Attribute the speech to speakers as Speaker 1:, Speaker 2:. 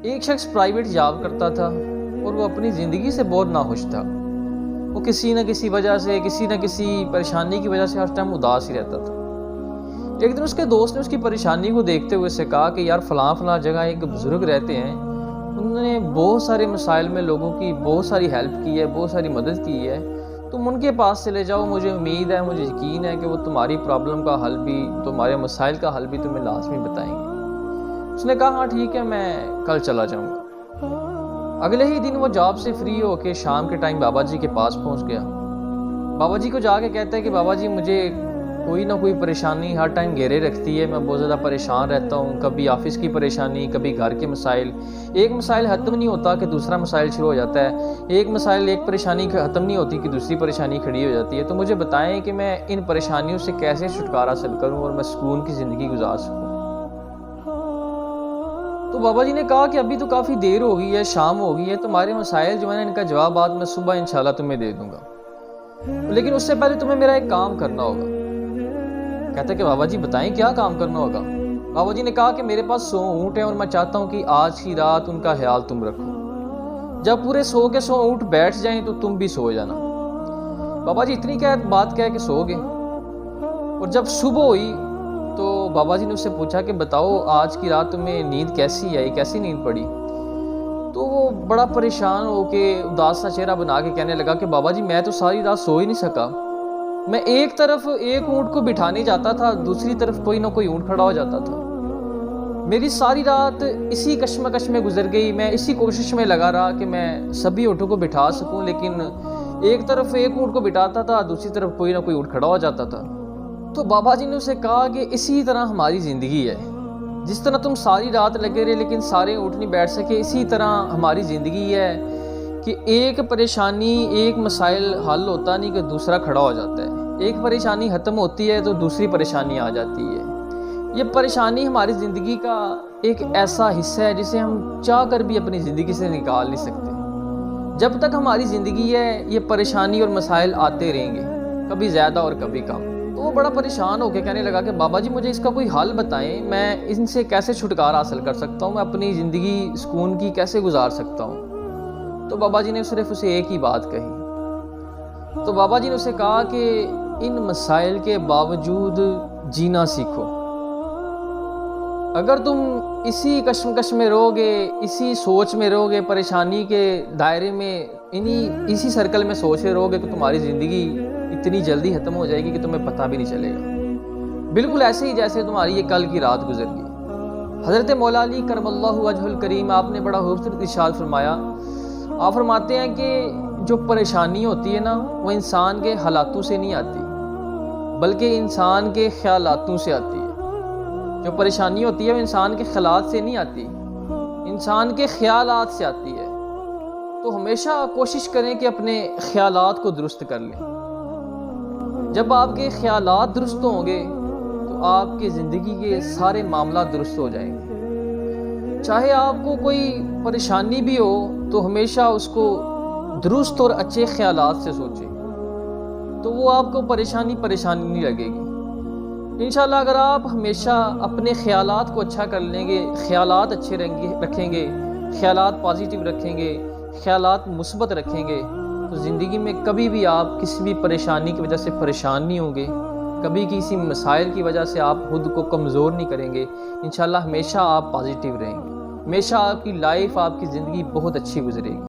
Speaker 1: ایک شخص private job کرتا تھا اور وہ اپنی زندگی سے بہت ناخوش تھا۔ وہ کسی نہ کسی وجہ سے، کسی نہ کسی پریشانی کی وجہ سے ہر ٹائم اداس ہی رہتا تھا۔ ایک دن اس کے دوست نے اس کی پریشانی کو دیکھتے ہوئے اسے کہا کہ یار فلاں جگہ ایک بزرگ رہتے ہیں، انہوں نے بہت سارے مسائل میں لوگوں کی بہت ساری ہیلپ کی ہے، بہت ساری مدد کی ہے، تم ان کے پاس چلے جاؤ، مجھے امید ہے، مجھے یقین ہے کہ وہ تمہاری پرابلم کا حل بھی، تمہارے مسائل کا حل بھی تمہیں لازمی بتائیں گے۔ اس نے کہا ہاں ٹھیک ہے، میں کل چلا جاؤں گا۔ اگلے ہی دن وہ جاب سے فری ہو کے شام کے ٹائم بابا جی کے پاس پہنچ گیا۔ بابا جی کو جا کے کہتا ہے کہ بابا جی مجھے کوئی نہ کوئی پریشانی ہر ٹائم گھیرے رکھتی ہے، میں بہت زیادہ پریشان رہتا ہوں، کبھی آفس کی پریشانی، کبھی گھر کے مسائل، ایک مسائل ختم نہیں ہوتا کہ دوسرا مسائل شروع ہو جاتا ہے، ایک پریشانی ختم نہیں ہوتی کہ دوسری پریشانی کھڑی ہو جاتی ہے۔ تو مجھے بتائیں کہ میں ان پریشانیوں سے کیسے چھٹکارا حاصل کروں اور میں سکون کی زندگی گزار سکوں۔ تو بابا جی نے کہا کہ ابھی تو کافی دیر ہو گئی ہے، شام ہو گئی ہے، تمہارے مسائل جو ہیں ان کا جواب آج میں صبح انشاءاللہ تمہیں دے دوں گا، لیکن اس سے پہلے تمہیں میرا ایک کام کرنا ہوگا۔ کہتا ہے کہ بابا جی بتائیں کیا کام کرنا ہوگا۔ بابا جی نے کہا کہ میرے پاس 100 اونٹ ہیں اور میں چاہتا ہوں کہ آج کی رات ان کا خیال تم رکھو، جب پورے 100 کے 100 اونٹ بیٹھ جائیں تو تم بھی سو جانا۔ بابا جی اتنی بات کہہ کے سو گئے، اور جب صبح ہوئی تو بابا جی نے اس سے پوچھا کہ بتاؤ آج کی رات تمہیں نیند کیسی آئی، کیسی نیند پڑی؟ تو وہ بڑا پریشان ہو کے اداس سا چہرہ بنا کے کہنے لگا کہ بابا جی میں تو ساری رات سو ہی نہیں سکا، میں ایک طرف ایک اونٹ کو بٹھانے جاتا تھا، دوسری طرف کوئی نہ کوئی اونٹ کھڑا ہو جاتا تھا، میری ساری رات اسی کشمکش میں گزر گئی، میں اسی کوشش میں لگا رہا کہ میں سبھی اونٹوں کو بٹھا سکوں، لیکن ایک طرف ایک اونٹ کو بٹھاتا تھا، دوسری طرف کوئی نہ کوئی اونٹ کھڑا ہو جاتا تھا۔ تو بابا جی نے اسے کہا کہ اسی طرح ہماری زندگی ہے، جس طرح تم ساری رات لگے رہے لیکن سارے اونٹ نہیں بیٹھ سکے، اسی طرح ہماری زندگی ہے کہ ایک پریشانی، ایک مسائل حل ہوتا نہیں کہ دوسرا کھڑا ہو جاتا ہے، ایک پریشانی ختم ہوتی ہے تو دوسری پریشانی آ جاتی ہے۔ یہ پریشانی ہماری زندگی کا ایک ایسا حصہ ہے جسے ہم چاہ کر بھی اپنی زندگی سے نکال نہیں سکتے۔ جب تک ہماری زندگی ہے یہ پریشانی اور مسائل آتے رہیں گے، کبھی زیادہ اور کبھی کم۔ تو وہ بڑا پریشان ہو کے کہنے لگا کہ بابا جی مجھے اس کا کوئی حل بتائیں، میں ان سے کیسے چھٹکارا حاصل کر سکتا ہوں، میں اپنی زندگی سکون کی کیسے گزار سکتا ہوں۔ تو بابا جی نے صرف اسے ایک ہی بات کہی۔ تو بابا جی نے اسے کہا کہ ان مسائل کے باوجود جینا سیکھو۔ اگر تم اسی کشمکش میں رہو گے، اسی سوچ میں رہو گے، پریشانی کے دائرے میں اسی سرکل میں سوچ رہو گے کہ تمہاری زندگی اتنی جلدی ختم ہو جائے گی کہ تمہیں پتہ بھی نہیں چلے گا، بالکل ایسے ہی جیسے تمہاری یہ کل کی رات گزر گئی۔ حضرت مولا علی کرم اللہ وجہ الکریم آپ نے بڑا خوبصورت ارشاد فرمایا، آپ فرماتے ہیں کہ جو پریشانی ہوتی ہے نا وہ انسان کے حالاتوں سے نہیں آتی بلکہ انسان کے خیالاتوں سے آتی ہے۔ جو پریشانی ہوتی ہے وہ انسان کے خیالات سے نہیں آتی، انسان کے خیالات سے آتی ہے۔ تو ہمیشہ کوشش کریں کہ اپنے خیالات کو درست کر لیں۔ جب آپ کے خیالات درست ہوں گے تو آپ کے زندگی کے سارے معاملات درست ہو جائیں گے۔ چاہے آپ کو کوئی پریشانی بھی ہو تو ہمیشہ اس کو درست اور اچھے خیالات سے سوچیں، تو وہ آپ کو پریشانی نہیں لگے گی۔ انشاءاللہ اگر آپ ہمیشہ اپنے خیالات کو اچھا کر لیں گے، خیالات اچھے رکھیں گے، خیالات پازیٹیو رکھیں گے، خیالات مثبت رکھیں گے، تو زندگی میں کبھی بھی آپ کسی بھی پریشانی کی وجہ سے پریشان نہیں ہوں گے، کبھی کسی مسائل کی وجہ سے آپ خود کو کمزور نہیں کریں گے۔ انشاءاللہ ہمیشہ آپ پازیٹیو رہیں گے، ہمیشہ آپ کی لائف، آپ کی زندگی بہت اچھی گزرے گی۔